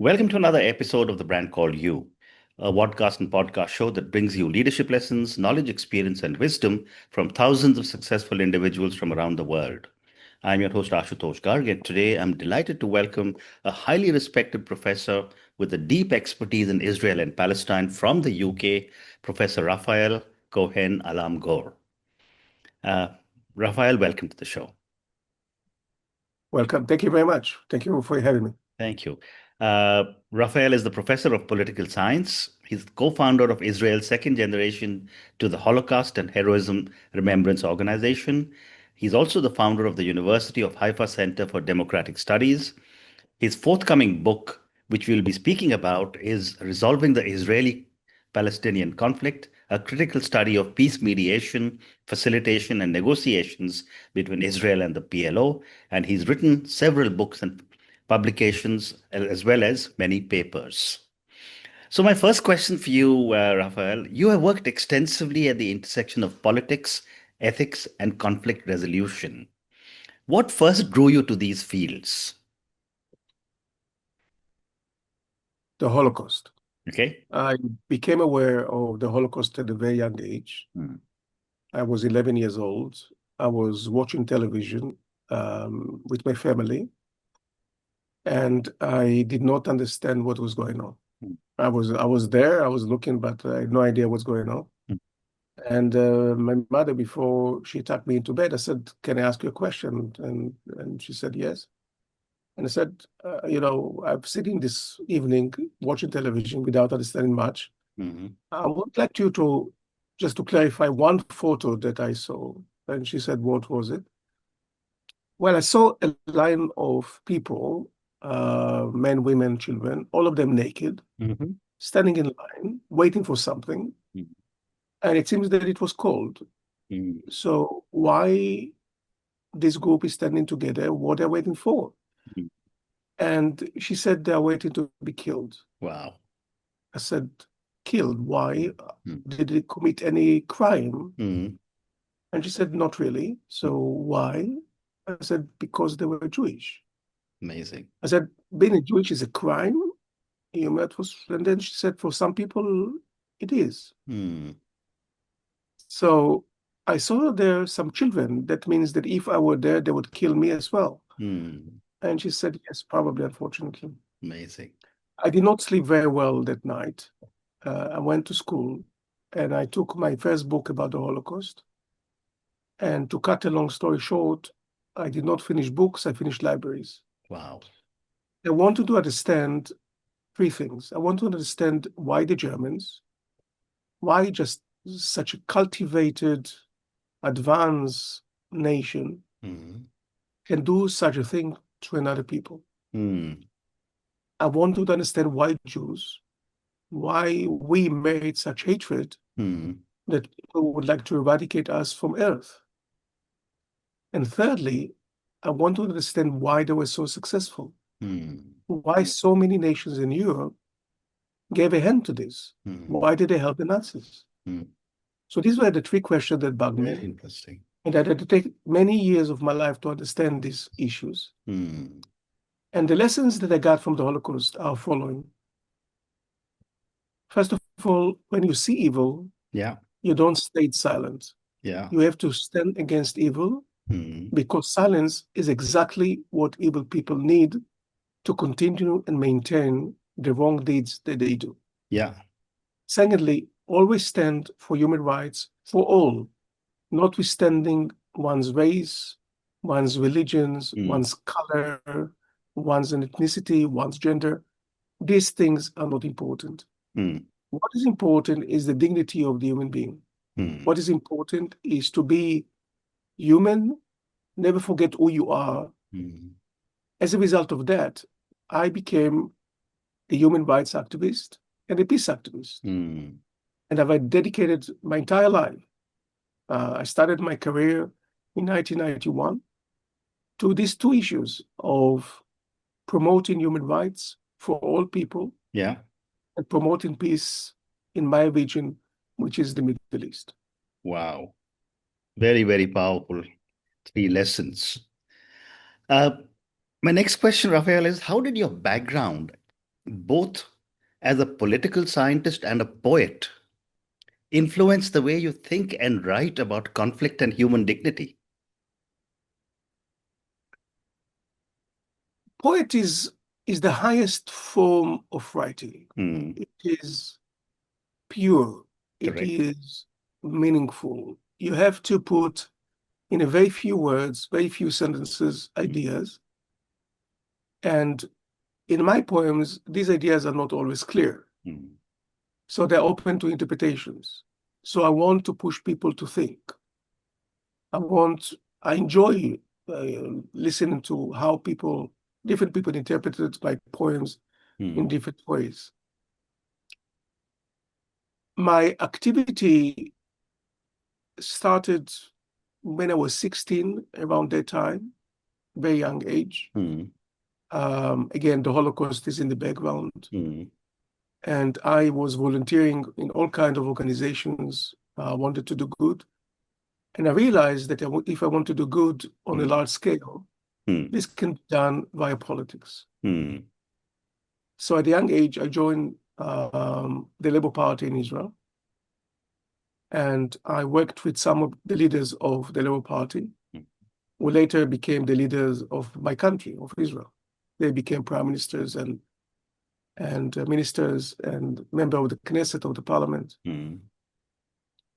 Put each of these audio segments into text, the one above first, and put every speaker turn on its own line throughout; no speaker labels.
Welcome to another episode of The Brand Called You, a podcast and podcast show that brings you leadership lessons, knowledge, experience, and wisdom from thousands of successful individuals from around the world. I'm your host, Ashutosh Garg, and today I'm delighted to welcome a highly respected professor with a deep expertise in Israel and Palestine from the UK, Professor Raphael Cohen-Almagor. Uh, Raphael, welcome to the show.
Welcome. Thank you very much. Thank you for having me.
Thank you. Raphael is the professor of political science. He's co-founder of Israel's second generation to the Holocaust and Heroism Remembrance Organization. He's also the founder of the University of Haifa Center for Democratic Studies. His forthcoming book, which we'll be speaking about, is Resolving the Israeli-Palestinian Conflict, a critical study of peace mediation, facilitation, and negotiations between Israel and the PLO. And he's written several books and publications, as well as many papers. So my first question for you, Raphael, you have worked extensively at the intersection of politics, ethics, and conflict resolution. What first drew you to these fields?
The Holocaust.
Okay.
I became aware of the Holocaust at a very young age. I was 11 years old. I was watching television with my family, and I did not understand what was going on. I was there, I was looking, but I had no idea what's going on. And my mother, before she tucked me into bed, I said, "Can I ask you a question?" And she said, "Yes." And I said, I'm sitting this evening watching television without understanding much. I would like you to just to clarify one photo that I saw. And she said, "What was it?" Well, I saw a line of people, men, women, children, all of them naked, standing in line, waiting for something. And it seems that it was cold. So why this group is standing together? What they're waiting for? And she said they're waiting to be killed.
Wow.
I said, "Killed? Why? Did they commit any crime?" And she said, "Not really." So why? I said, "Because they were Jewish."
Amazing.
I said, "Being a Jewish is a crime?" And then she said, "For some people, it is." So I saw there some children. That means that if I were there, they would kill me as well. And she said, "Yes, probably, unfortunately."
Amazing.
I did not sleep very well that night. I went to school and I took my first book about the Holocaust. And to cut a long story short, I did not finish books, I finished libraries.
Wow.
I wanted to understand three things. I want to understand why the Germans, why just such a cultivated, advanced nation can do such a thing to another people. I wanted to understand why Jews, why we made such hatred that people would like to eradicate us from earth. And thirdly, I want to understand why they were so successful. Why so many nations in Europe gave a hand to this. Why did they help the Nazis? So these were the three questions that bugged me.
Very interesting.
And I had to take many years of my life to understand these issues. And the lessons that I got from the Holocaust are following. First of all, when you see evil, you don't stay silent. You have to stand against evil because silence is exactly what evil people need to continue and maintain the wrong deeds that they do. Secondly, always stand for human rights for all, notwithstanding one's race, one's religions, one's color, one's ethnicity, one's gender. These things are not important. What is important is the dignity of the human being. What is important is to be human, never forget who you are. As a result of that, I became a human rights activist and a peace activist. And I've dedicated my entire life. I started my career in 1991 to these two issues of promoting human rights for all people and promoting peace in my region, which is the Middle East.
Wow. Very, very powerful three lessons. My next question, Raphael, is how did your background both as a political scientist and a poet, influence the way you think and write about conflict and human dignity?
Poetry is the highest form of writing. It is pure. Correct. It is meaningful. You have to put in a very few words, very few sentences, ideas. And in my poems, these ideas are not always clear. So they're open to interpretations. So I want to push people to think. I enjoy listening to how different people interpreted my poems in different ways. My activity started when I was 16, around that time, very young age. Again, the Holocaust is in the background. And I was volunteering in all kinds of organizations. I wanted to do good. And I realized that if I want to do good on a large scale, this can be done via politics. So at a young age, I joined the Labour Party in Israel. And I worked with some of the leaders of the Labour Party, who later became the leaders of my country, of Israel. They became prime ministers and ministers and members of the Knesset, of the parliament. In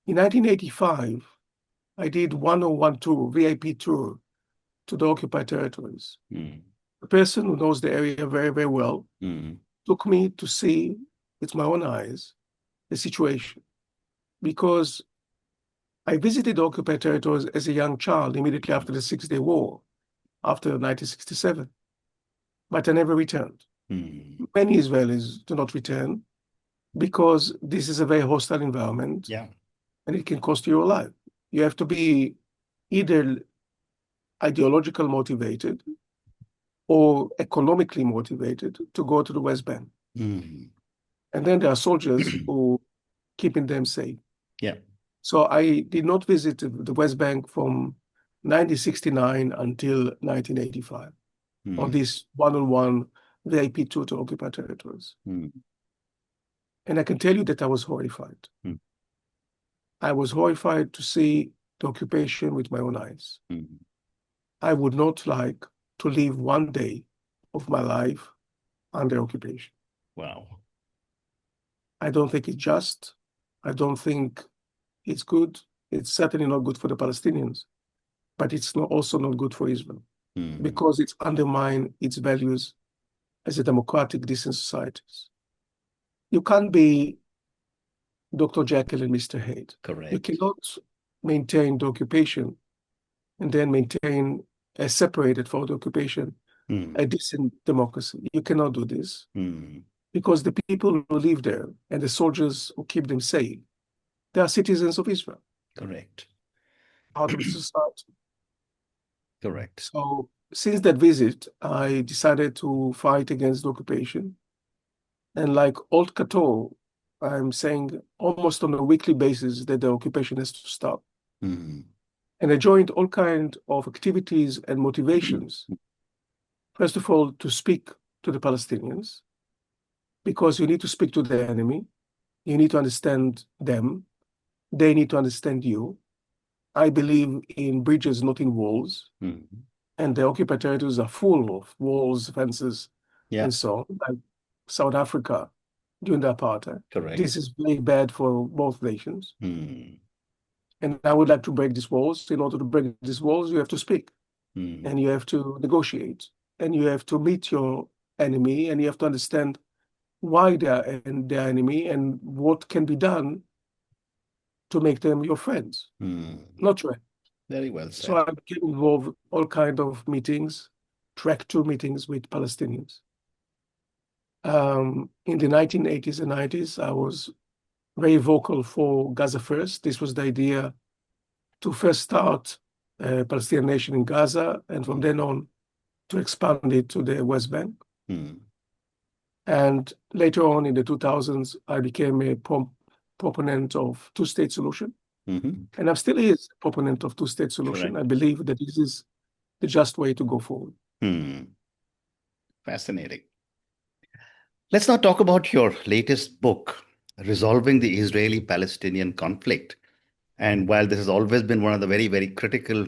1985, I did 101 tour, VIP tour, to the occupied territories. The person who knows the area very, very well took me to see with my own eyes the situation. Because I visited the occupied territories as a young child immediately after the Six-Day War, after 1967, but I never returned. Many Israelis do not return because this is a very hostile environment, and it can cost you your life. You have to be either ideologically motivated or economically motivated to go to the West Bank. And then there are soldiers who keeping them safe. So I did not visit the West Bank from 1969 until 1985 on this one-on-one VIP tour to occupied territories. And I can tell you that I was horrified. I was horrified to see the occupation with my own eyes. I would not like to live one day of my life under occupation.
Wow.
I don't think it's just. I don't think it's good. It's certainly not good for the Palestinians, but it's also not good for Israel because it's undermined its values as a democratic, decent societies. You can't be Dr. Jekyll and Mr. Hyde.
Correct.
You cannot maintain the occupation and then maintain a separated for the occupation, a decent democracy. You cannot do this because the people who live there and the soldiers who keep them safe, they are citizens of Israel.
Correct.
Part of the society.
Correct.
So since that visit, I decided to fight against the occupation. And like old Cato, I'm saying almost on a weekly basis that the occupation has to stop. And I joined all kinds of activities and motivations. First of all, to speak to the Palestinians, because you need to speak to the enemy. You need to understand them. They need to understand you. I believe in bridges, not in walls. And the occupied territories are full of walls, fences, and so on, like South Africa during the apartheid.
Correct.
This is very bad for both nations. And I would like to break these walls. In order to break these walls, you have to speak. And you have to negotiate. And you have to meet your enemy. And you have to understand why they are their enemy and what can be done to make them your friends, not your enemies.
Very well said.
So I became involved in all kinds of meetings, track 2 meetings with Palestinians. In the 1980s and 90s, I was very vocal for Gaza First. This was the idea to first start a Palestinian nation in Gaza, and from then on to expand it to the West Bank. And later on in the 2000s, I became a proponent of two-state solution. And I'm still a proponent of two-state solution. Correct. I believe that this is the just way to go forward.
Fascinating. Let's now talk about your latest book, Resolving the Israeli-Palestinian Conflict. And while this has always been one of the very, very critical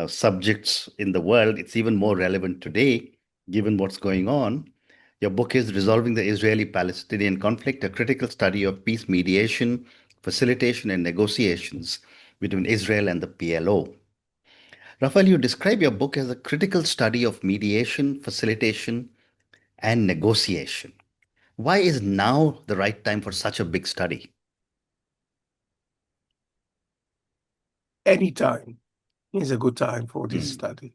subjects in the world, it's even more relevant today, given what's going on. Your book is Resolving the Israeli-Palestinian Conflict, a critical study of peace mediation, facilitation, and negotiations between Israel and the PLO. Raphael, you describe your book as a critical study of mediation, facilitation, and negotiation. Why is now the right time for such a big study?
Any time is a good time for this study.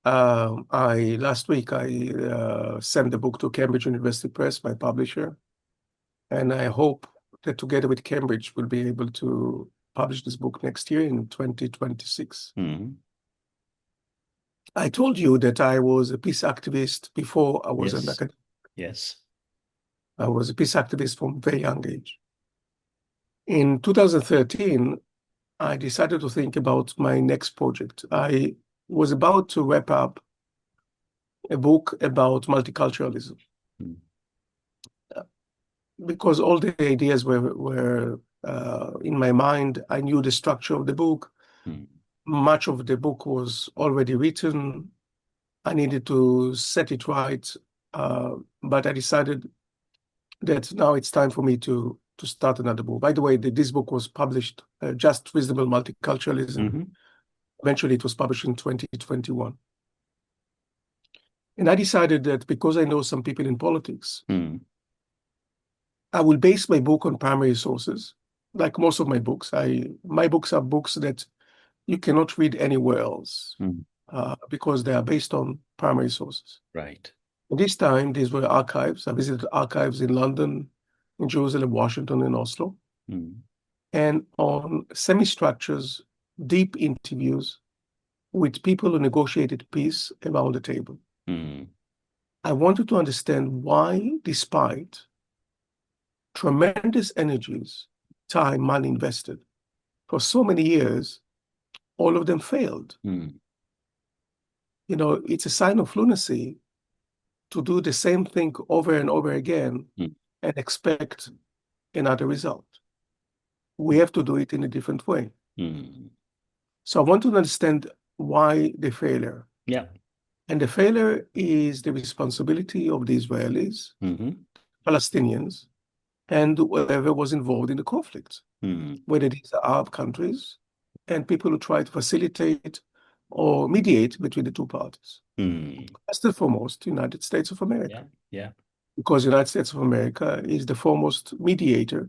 Last week I sent the book to Cambridge University Press, my publisher, and I hope that together with Cambridge we'll be able to publish this book next year in 2026. I told you that I was a peace activist before I was an academic.
Yes.
I was a peace activist from a very young age. In 2013, I decided to think about my next project. I was about to wrap up a book about multiculturalism. Because all the ideas were in my mind. I knew the structure of the book. Much of the book was already written. I needed to set it right, but I decided that now it's time for me to start another book. By the way, this book was published, Just Reasonable Multiculturalism. Eventually, it was published in 2021. And I decided that because I know some people in politics, I will base my book on primary sources, like most of my books. My books are books that you cannot read anywhere else because they are based on primary sources.
Right.
This time, these were archives. I visited archives in London, in Jerusalem, Washington, and Oslo. And on semi-structures, deep interviews with people who negotiated peace around the table. I wanted to understand why, despite tremendous energies, time, money invested for so many years, all of them failed. You know, it's a sign of lunacy to do the same thing over and over again and expect another result. We have to do it in a different way. So I want to understand why the failure.
Yeah.
And the failure is the responsibility of the Israelis, Palestinians, and whoever was involved in the conflict, whether these are Arab countries and people who try to facilitate or mediate between the two parties. First and foremost, the United States of America.
Yeah.
Because the United States of America is the foremost mediator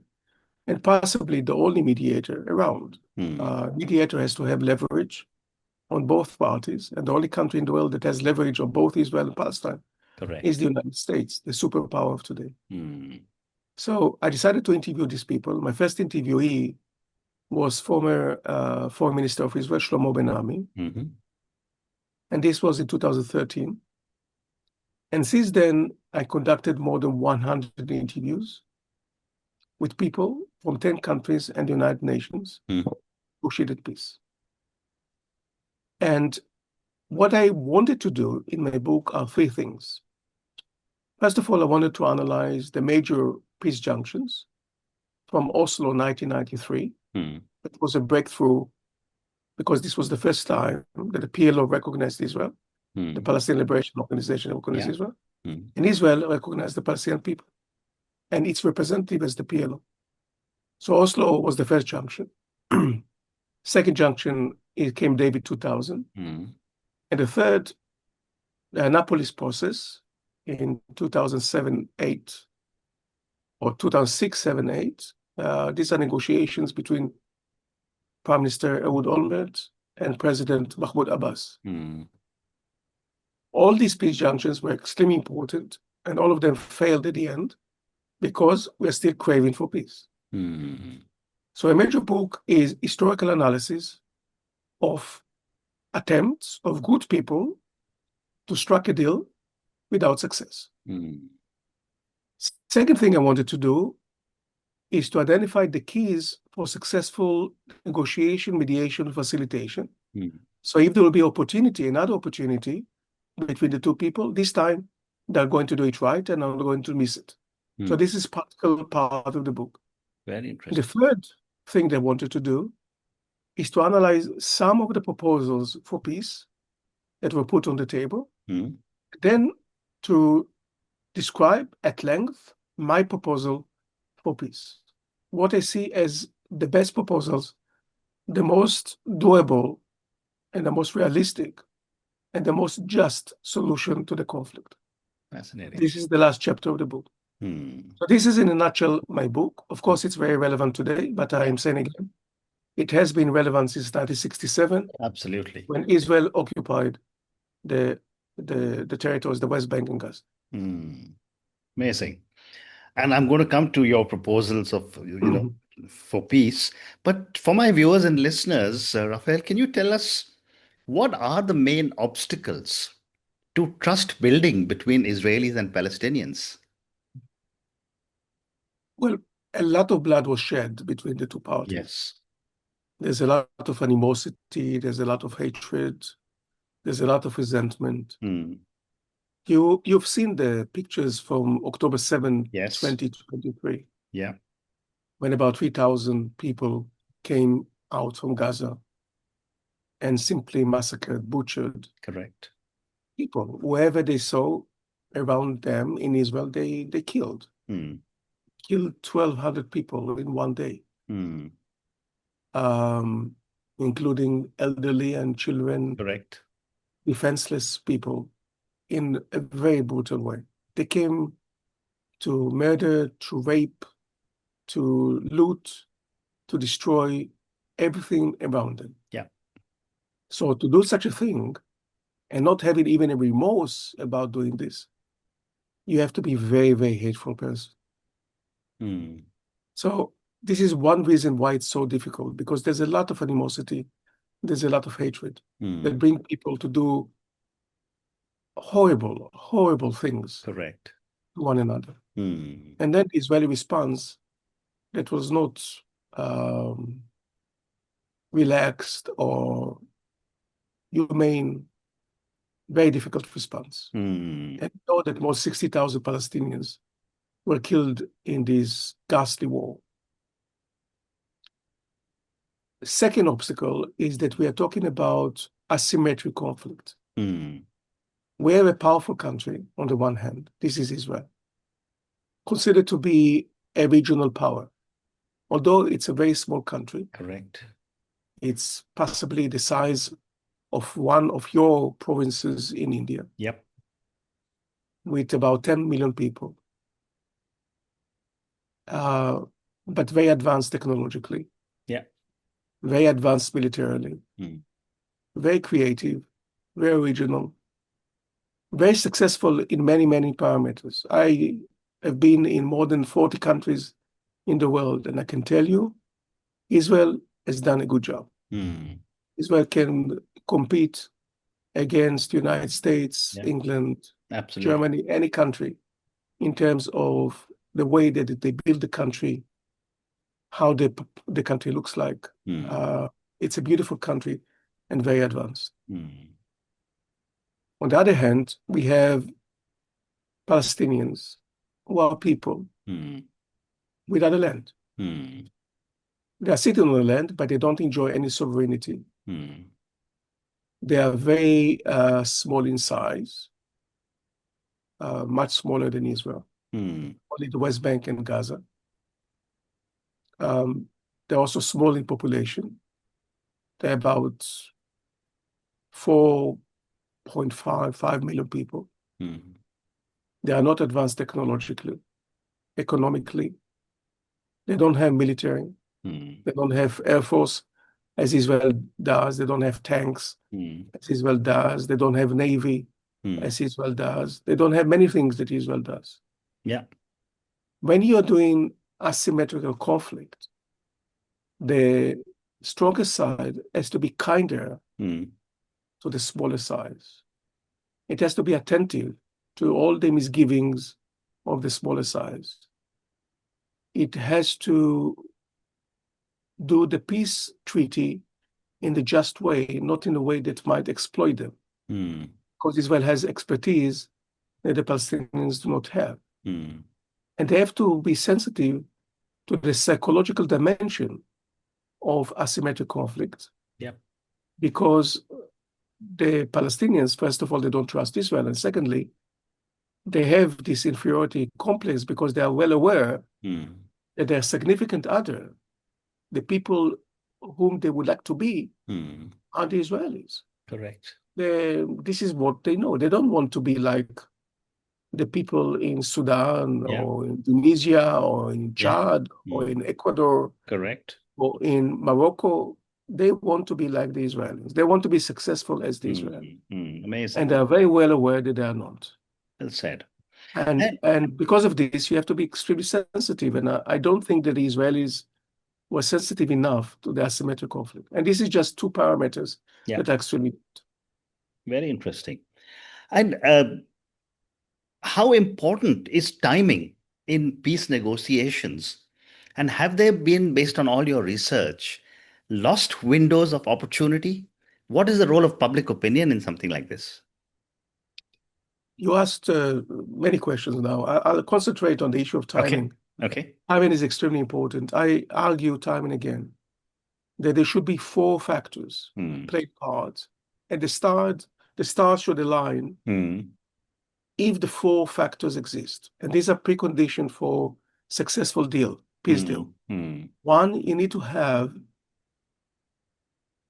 and possibly the only mediator around. Mediator has to have leverage on both parties, and the only country in the world that has leverage on both Israel and Palestine is the United States, the superpower of today. So I decided to interview these people. My first interviewee was former Foreign Minister of Israel, Shlomo Ben-Ami. And this was in 2013. And since then, I conducted more than 100 interviews with people from 10 countries and the United Nations who negotiated peace. And what I wanted to do in my book are three things. First of all, I wanted to analyze the major peace junctions from Oslo 1993. It was a breakthrough because this was the first time that the PLO recognized Israel, the Palestinian Liberation Organization recognized Israel, and Israel recognized the Palestinian people and its representative as the PLO. So Oslo was the first junction. Second junction, it came David 2000. And the third, the Annapolis process in 2007-8 or 2006-7-8. These are negotiations between Prime Minister Ehud Olmert and President Mahmoud Abbas. All these peace junctions were extremely important, and all of them failed at the end because we're still craving for peace. So a major book is historical analysis of attempts of good people to strike a deal without success. Second thing I wanted to do is to identify the keys for successful negotiation, mediation, facilitation. So if there will be opportunity, another opportunity between the two people, this time they're going to do it right and are going to miss it. So this is practical part of the book.
Very interesting.
The third thing they wanted to do is to analyze some of the proposals for peace that were put on the table, then to describe at length my proposal for peace. What I see as the best proposals, the most doable and the most realistic and the most just solution to the conflict.
Fascinating.
This is the last chapter of the book. So this is in a nutshell my book. Of course, it's very relevant today, but I am saying again, it has been relevant since 1967.
Absolutely.
When Israel occupied the territories, the West Bank and Gaza.
Amazing. And I'm going to come to your proposals of, for peace. But for my viewers and listeners, Raphael, can you tell us what are the main obstacles to trust building between Israelis and Palestinians?
Well, a lot of blood was shed between the two parties.
Yes.
There's a lot of animosity, there's a lot of hatred, there's a lot of resentment. You've seen the pictures from October 7, 2023.
Yeah.
When about 3,000 people came out from Gaza and simply massacred, butchered.
Correct.
People, wherever they saw around them in Israel, they killed. Killed 1,200 people in one day. Including elderly and children.
Correct.
Defenseless people in a very brutal way. They came to murder, to rape, to loot, to destroy everything around them.
Yeah.
So to do such a thing and not having even a remorse about doing this, you have to be a very, very hateful person. So this is one reason why it's so difficult, because there's a lot of animosity, there's a lot of hatred that bring people to do horrible, horrible things.
Correct.
To one another. And then Israeli response that was not relaxed or humane, very difficult response. And we know that more 60,000 Palestinians were killed in this ghastly war. The second obstacle is that we are talking about asymmetric conflict. We have a powerful country on the one hand, this is Israel, considered to be a regional power. Although it's a very small country.
Correct.
It's possibly the size of one of your provinces in India.
Yep.
With about 10 million people. But very advanced technologically.
Yeah.
Very advanced militarily. Very creative, very original. Very successful in many, many parameters. I have been in more than 40 countries in the world, and I can tell you, Israel has done a good job. Israel can compete against the United States, England, Germany, any country, in terms of the way that they build the country, how the country looks like. It's a beautiful country and very advanced. On the other hand, we have Palestinians who are people without a land. They are sitting on the land, but they don't enjoy any sovereignty. They are very small in size, much smaller than Israel, only the West Bank and Gaza. They're also small in population. They're about 4.5 million people. They are not advanced technologically, economically. They don't have military. They don't have air force, as Israel does. They don't have tanks, as Israel does. They don't have navy, as Israel does. They don't have many things that Israel does.
Yeah.
When you're doing asymmetrical conflict, the stronger side has to be kinder to the smaller size. It has to be attentive to all the misgivings of the smaller size. It has to do the peace treaty in the just way, not in a way that might exploit them. Because Israel has expertise that the Palestinians do not have. And they have to be sensitive to the psychological dimension of asymmetric conflict.
Yep.
Because the Palestinians, first of all, they don't trust Israel. And secondly, they have this inferiority complex because they are well aware that their significant other, the people whom they would like to be, are the Israelis.
Correct.
This is what they know. They don't want to be like the people in Sudan or in Tunisia or in Chad or in Ecuador.
Correct.
Or in Morocco. They want to be like the Israelis. They want to be successful as the Israelis.
Amazing.
And they are very well aware that they are not.
Well said.
And because of this, you have to be extremely sensitive. And I don't think that the Israelis were sensitive enough to the asymmetric conflict. And this is just two parameters that are extremely
very interesting. And how important is timing in peace negotiations? And have there been, based on all your research, lost windows of opportunity? What is the role of public opinion in something like this?
You asked many questions now. I'll concentrate on the issue of timing.
Okay.
Timing is extremely important. I argue time and again that there should be four factors played cards. At the start, the stars should align if the four factors exist. And these are preconditions for successful deal, peace deal. One, you need to have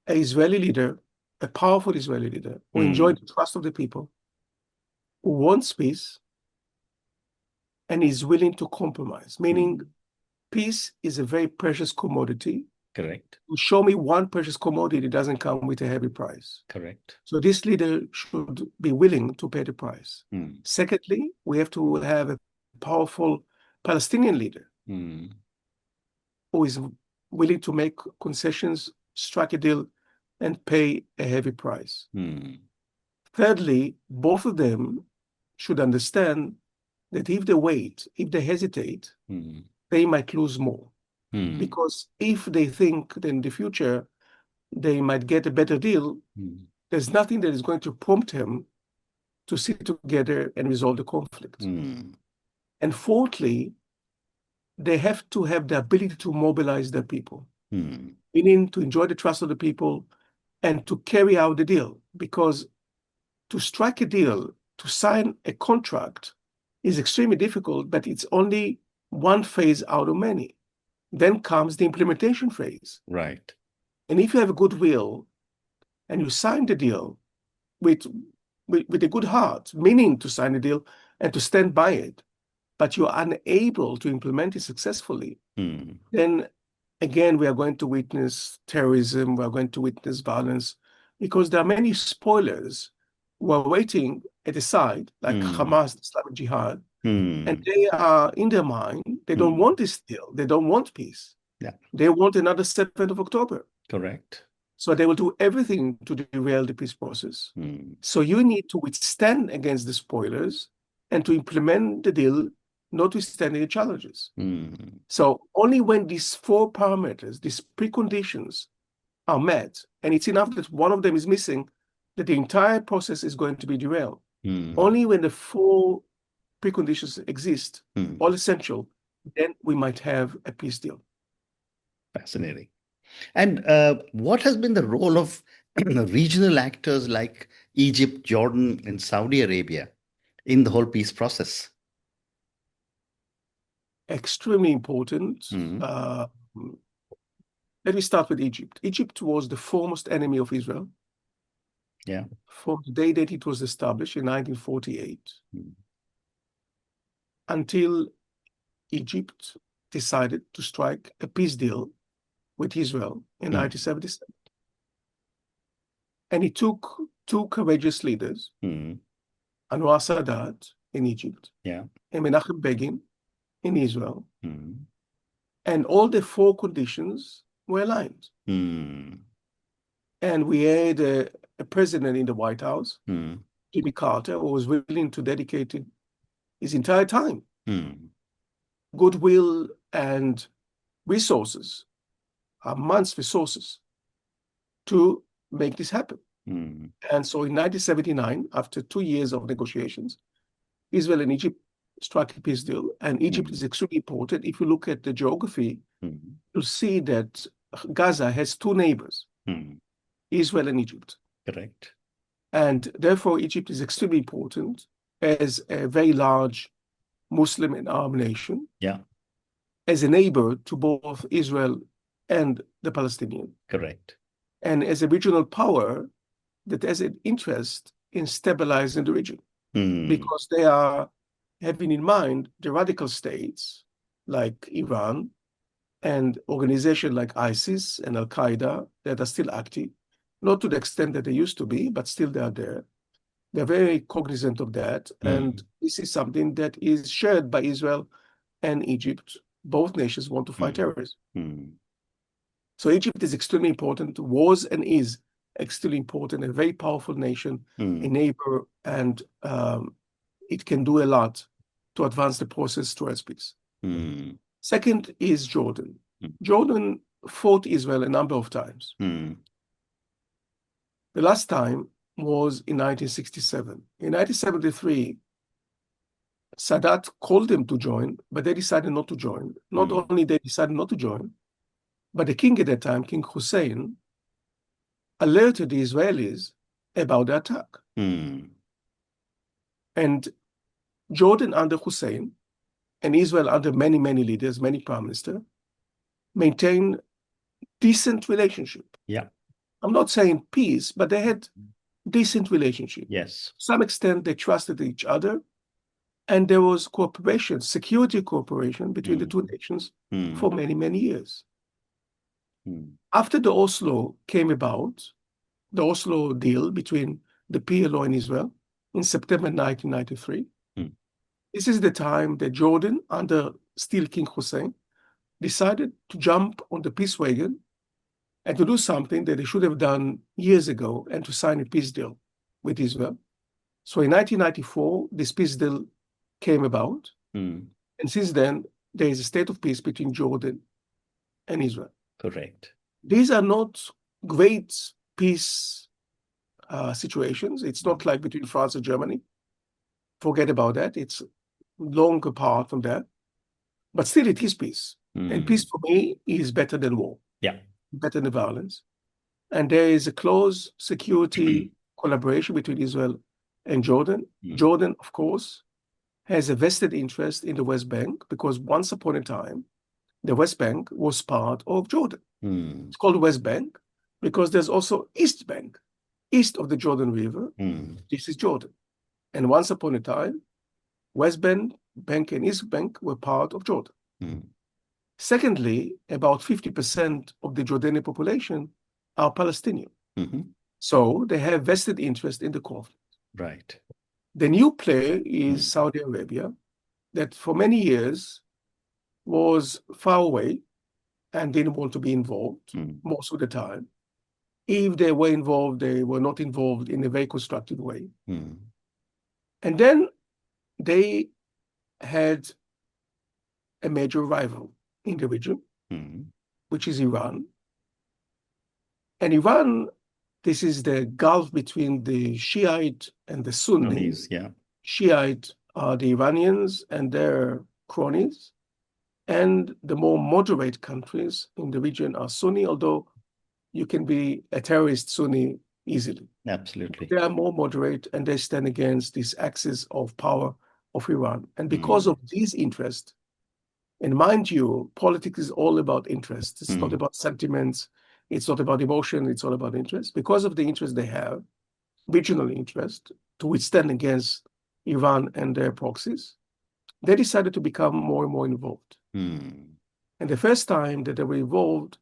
an Israeli leader, a powerful Israeli leader, who enjoys the trust of the people, who wants peace, and is willing to compromise, meaning peace is a very precious commodity.
Correct.
To show me one precious commodity doesn't come with a heavy price.
Correct.
So this leader should be willing to pay the price. Secondly, we have to have a powerful Palestinian leader who is willing to make concessions, strike a deal, and pay a heavy price. Thirdly, both of them should understand that if they wait, if they hesitate, they might lose more. Because if they think that in the future they might get a better deal, there's nothing that is going to prompt them to sit together and resolve the conflict. And fourthly, they have to have the ability to mobilize their people, meaning to enjoy the trust of the people and to carry out the deal. Because to strike a deal, to sign a contract is extremely difficult, but it's only one phase out of many. Then comes the implementation phase.
Right.
And if you have a goodwill and you sign the deal with a good heart, meaning to sign the deal and to stand by it, but you're unable to implement it successfully, then again, we are going to witness terrorism, we are going to witness violence, because there are many spoilers who are waiting at the side, like Hamas, Islamic Jihad, and they are in their mind, they don't want this deal. They don't want peace. They want another 7th of October.
Correct.
So they will do everything to derail the peace process. So you need to withstand against the spoilers and to implement the deal, notwithstanding the challenges. So only when these four parameters, these preconditions are met, and it's enough that one of them is missing, that the entire process is going to be derailed. Only when the four preconditions exist, all essential, then we might have a peace deal.
Fascinating. And what has been the role of regional actors like Egypt, Jordan, and Saudi Arabia in the whole peace process?
Extremely important. Let me start with Egypt. Egypt was the foremost enemy of Israel. From the day that it was established in 1948. Until Egypt decided to strike a peace deal with Israel in 1977. And it took two courageous leaders, Anwar Sadat in Egypt, and Menachem Begin in Israel, and all the four conditions were aligned. And we had a president in the White House, Jimmy Carter, who was willing to dedicate his entire time, goodwill and resources, months' resources, to make this happen. And so in 1979, after 2 years of negotiations, Israel and Egypt struck a peace deal, and Egypt is extremely important. If you look at the geography, you'll see that Gaza has two neighbors, Israel and Egypt.
Correct.
And therefore, Egypt is extremely important as a very large Muslim and Arab nation, as a neighbor to both Israel and the Palestinians.
Correct.
And as a regional power that has an interest in stabilizing the region, because they are having in mind the radical states like Iran and organizations like ISIS and Al-Qaeda that are still active, not to the extent that they used to be, but still they are there. They're very cognizant of that. And this is something that is shared by Israel and Egypt. Both nations want to fight terrorism. So Egypt is extremely important, was and is extremely important, a very powerful nation, a neighbor, and it can do a lot to advance the process towards peace. Second is Jordan. Jordan fought Israel a number of times. The last time was in 1967. In 1973, Sadat called them to join, but they decided not to join. Not only they decided not to join, but the king at that time, King Hussein, alerted the Israelis about the attack. And Jordan under Hussein and Israel under many, many leaders, many prime ministers, maintained decent relationship. I'm not saying peace, but they had decent relationship.
Yes.
To some extent, they trusted each other, and there was cooperation, security cooperation between the two nations for many, many years. After the Oslo came about, the Oslo deal between the PLO and Israel in September 1993, this is the time that Jordan, under still King Hussein, decided to jump on the peace wagon and to do something that they should have done years ago, and to sign a peace deal with Israel. So in 1994, this peace deal came about. And since then, there is a state of peace between Jordan and Israel.
Correct.
These are not great peace situations. It's not like between France and Germany. Forget about that. It's long apart from that. But still, it is peace. And peace for me is better than war. Better than violence. And there is a close security collaboration between Israel and Jordan. Jordan, of course, has a vested interest in the West Bank, because once upon a time, the West Bank was part of Jordan. It's called West Bank because there's also East Bank, east of the Jordan River. This is Jordan. And once upon a time, West Bank and East Bank were part of Jordan. Secondly, about 50% of the Jordanian population are Palestinian. So they have vested interest in the conflict.
Right.
The new player is Saudi Arabia, that for many years was far away and didn't want to be involved most of the time. If they were involved, they were not involved in a very constructive way. And then they had a major rival in the region, which is Iran. And Iran, this is the gulf between the Shiite and the Sunni. Shiite are the Iranians and their cronies, and the more moderate countries in the region are Sunni, although you can be a terrorist Sunni easily.
Absolutely.
They are more moderate, and they stand against this axis of power of Iran. And because of these interests, and mind you, politics is all about interest. It's not about sentiments. It's not about emotion. It's all about interest. Because of the interest they have, regional interest, to withstand against Iran and their proxies, they decided to become more and more involved. And the first time that they were involved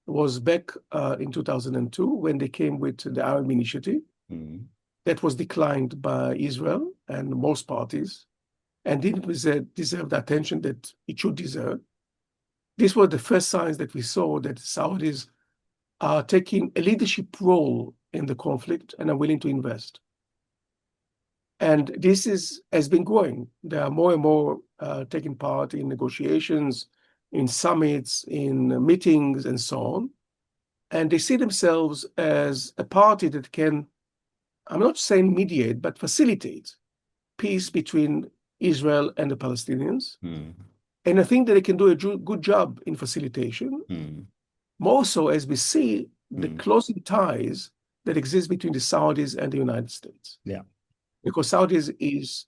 was back in 2002, when they came with the Arab Initiative. That was declined by Israel and most parties, and didn't deserve the attention that it should deserve. These were the first signs that we saw that the Saudis are taking a leadership role in the conflict and are willing to invest. And this has been growing. They are more and more taking part in negotiations, in summits, in meetings, and so on. And they see themselves as a party that can, I'm not saying mediate, but facilitate peace between Israel and the Palestinians. And I think that they can do a good job in facilitation. More so as we see the closing ties that exist between the Saudis and the United States.
Yeah.
Because Saudis is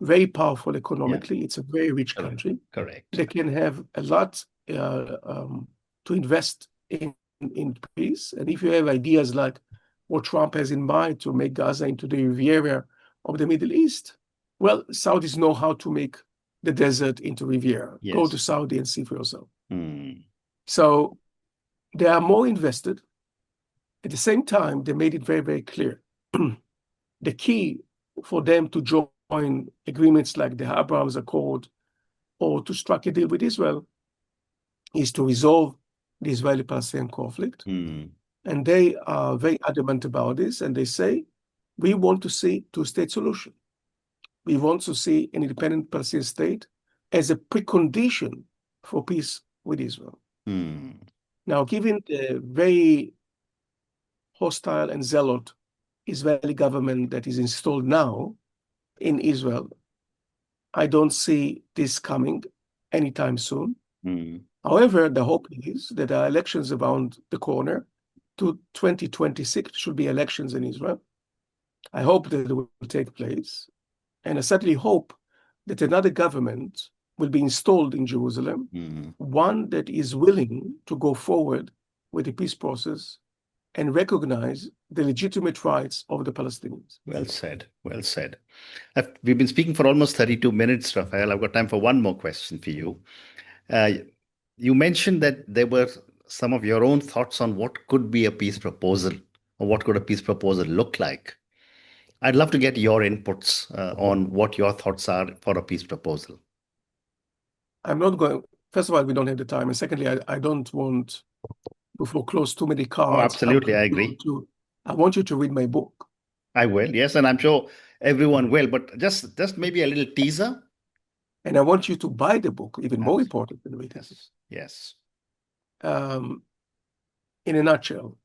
very powerful economically. Yeah. It's a very rich country.
Correct.
They can have a lot to invest in peace. And if you have ideas like what Trump has in mind to make Gaza into the Riviera of the Middle East, well, Saudis know how to make the desert into Riviera. Yes. Go to Saudi and see for yourself. So they are more invested. At the same time, they made it very, very clear. The key for them to join agreements like the Abraham's Accord or to strike a deal with Israel is to resolve the Israeli-Palestinian conflict. And they are very adamant about this. And they say, we want to see two-state solution. We want to see an independent Palestinian state as a precondition for peace with Israel. Now, given the very hostile and zealot Israeli government that is installed now in Israel, I don't see this coming anytime soon. However, the hope is that there are elections around the corner. To 2026 should be elections in Israel. I hope that it will take place. And I certainly hope that another government will be installed in Jerusalem, one that is willing to go forward with the peace process and recognize the legitimate rights of the Palestinians.
Well said. Well said. We've been speaking for almost 32 minutes, Raphael. I've got time for one more question for you. You mentioned that there were some of your own thoughts on what could be a peace proposal or what could a peace proposal look like. I'd love to get your inputs on what your thoughts are for a peace proposal.
I'm not going, first of all, we don't have the time. And secondly, I don't want to foreclose too many cards.
Oh, absolutely, I agree.
I want you to read my book.
I will, yes, and I'm sure everyone will, but just maybe a little teaser.
And I want you to buy the book, even more important than reading it.
Yes.
In a nutshell,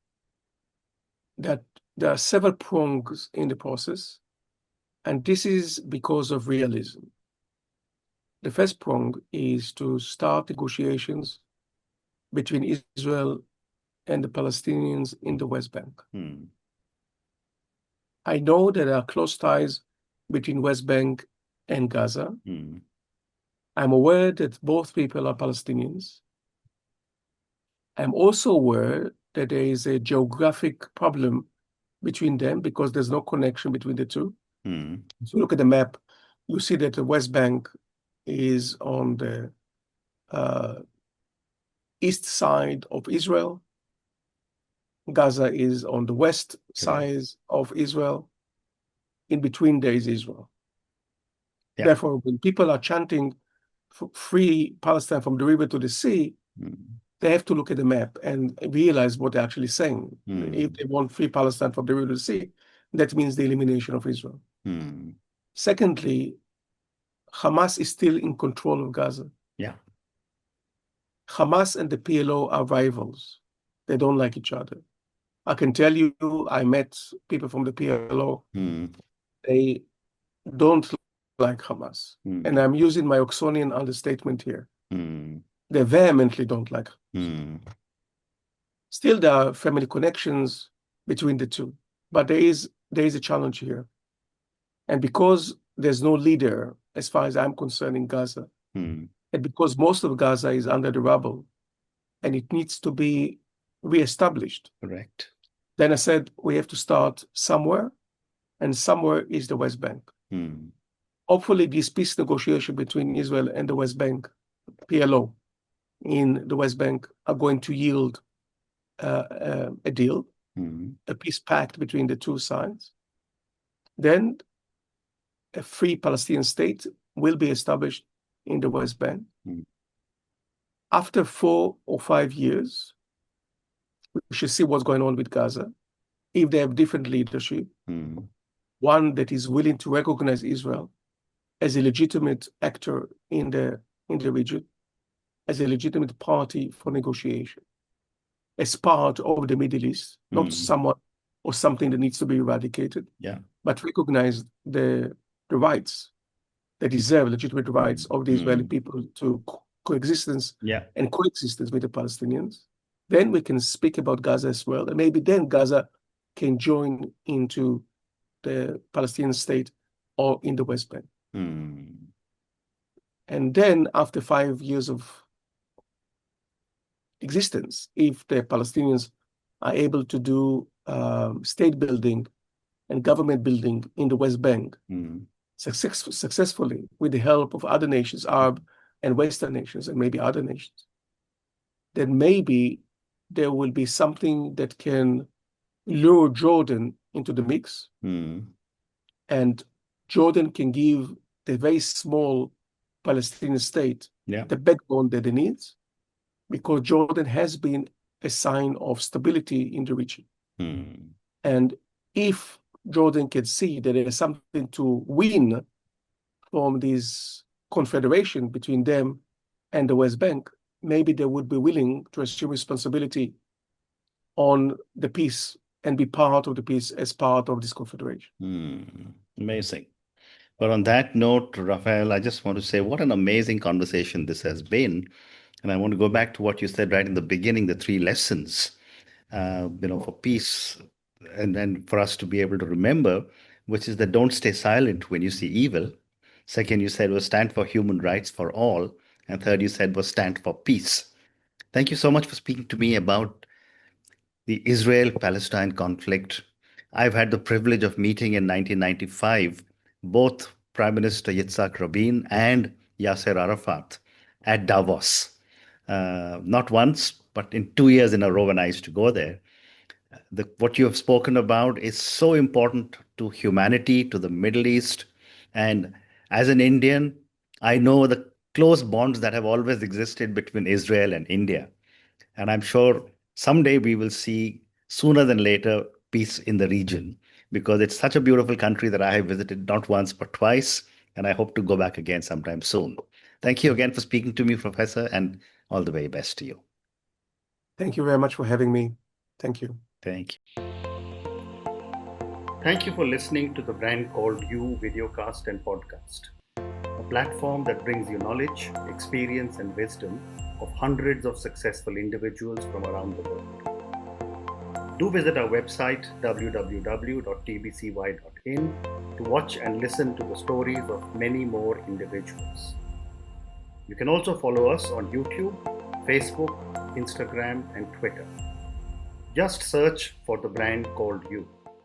that there are several prongs in the process, and this is because of realism. The first prong is to start negotiations between Israel and the Palestinians in the West Bank. I know there are close ties between West Bank and Gaza. I'm aware that both people are Palestinians. I'm also aware that there is a geographic problem between them because there's no connection between the two. If you look at the map, you see that the West Bank is on the east side of Israel. Gaza is on the west side of Israel. In between, there is Israel. Yeah. Therefore, when people are chanting free Palestine from the river to the sea, they have to look at the map and realize what they're actually saying. If they want free Palestine from the river to the sea, that means the elimination of Israel. Secondly, Hamas is still in control of Gaza.
Yeah.
Hamas and the PLO are rivals. They don't like each other. I can tell you, I met people from the PLO. They don't like Hamas. And I'm using my Oxonian understatement here. They vehemently don't like Hamas. Still, there are family connections between the two. But there is a challenge here. And because there's no leader, as far as I'm concerned, in Gaza, and because most of Gaza is under the rubble, and it needs to be reestablished.
Correct.
Then I said, we have to start somewhere, and somewhere is the West Bank. Hopefully, this peace negotiation between Israel and the West Bank, PLO, in the West Bank, are going to yield a deal, a peace pact between the two sides. Then a free Palestinian state will be established in the West Bank. After 4 or 5 years, we should see what's going on with Gaza. If they have different leadership, one that is willing to recognize Israel as a legitimate actor in the region, as a legitimate party for negotiation, as part of the Middle East, not someone or something that needs to be eradicated, but recognize the rights they deserve legitimate rights of the Israeli people to coexistence and coexistence with the Palestinians, then we can speak about Gaza as well. And maybe then Gaza can join into the Palestinian state or in the West Bank. And then after 5 years of existence, if the Palestinians are able to do state building and government building in the West Bank successfully with the help of other nations, Arab and Western nations, and maybe other nations, then maybe there will be something that can lure Jordan into the mix. And Jordan can give the very small Palestinian state the backbone that it needs, because Jordan has been a sign of stability in the region. And if Jordan can see that there is something to win from this confederation between them and the West Bank, maybe they would be willing to assume responsibility on the peace and be part of the peace as part of this confederation.
Amazing. But on that note, Raphael, I just want to say what an amazing conversation this has been. And I want to go back to what you said right in the beginning, the 3 lessons, for peace, and then for us to be able to remember, which is that don't stay silent when you see evil. Second, you said was stand for human rights for all. And third, you said was stand for peace. Thank you so much for speaking to me about the Israel-Palestine conflict. I've had the privilege of meeting in 1995 both Prime Minister Yitzhak Rabin and Yasser Arafat at Davos. Not once, but in 2 years in a row when I used to go there. What you have spoken about is so important to humanity, to the Middle East. And as an Indian, I know the close bonds that have always existed between Israel and India. And I'm sure someday we will see, sooner than later, peace in the region, because it's such a beautiful country that I have visited not once, but twice. And I hope to go back again sometime soon. Thank you again for speaking to me, Professor, and all the very best to you.
Thank you very much for having me. Thank you.
Thank you. Thank you for listening to the Brand Called You videocast and podcast, a platform that brings you knowledge, experience, and wisdom of hundreds of successful individuals from around the world. Do visit our website www.tbcy.in to watch and listen to the stories of many more individuals. You can also follow us on YouTube, Facebook, Instagram, and Twitter. Just search for the Brand Called You.